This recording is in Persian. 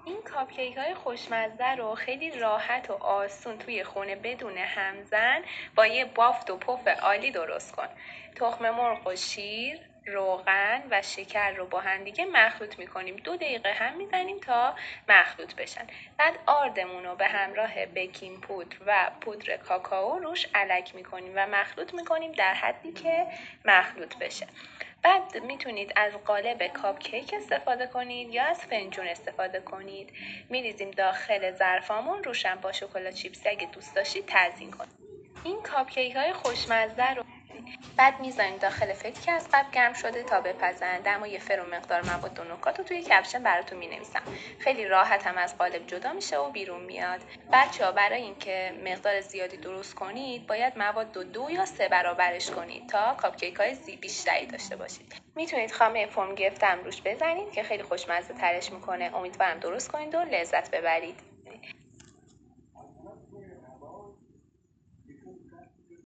این کاپکیک های خوشمزه رو خیلی راحت و آسون توی خونه بدون همزن با یه بافت و پف عالی درست کن. تخم مرغ و شیر، روغن و شکر رو با هم دیگه مخلوط میکنیم. 2 دقیقه هم میزنیم تا مخلوط بشن. بعد آردمون رو به همراه بیکینگ پودر و پودر کاکائو روش الک میکنیم و مخلوط میکنیم در حدی که مخلوط بشه. بعد میتونید از قالب کاپ کیک استفاده کنید یا از فنجون استفاده کنید. میریزیم داخل ظرفامون، روشن با شکلات چیپسی اگه دوست داشتید تزیین کنید. این کاپ کیک های خوشمزه رو بعد میذاریم داخل فکر که از قبل گرم شده تا بپزن. دمای فر و مقدار مواد و نکات رو توی کپشن براتون مینویسم. خیلی راحت هم از قالب جدا میشه و بیرون میاد. بچه‌ها برای اینکه مقدار زیادی درست کنید باید مواد رو 2 یا 3 برابرش کنید تا کاپکیک های بیشتری داشته باشید. میتونید خامه فرم گرفتم روش بزنید که خیلی خوشمزه ترش میکنه. امیدوارم درست کنید و لذت ببرید.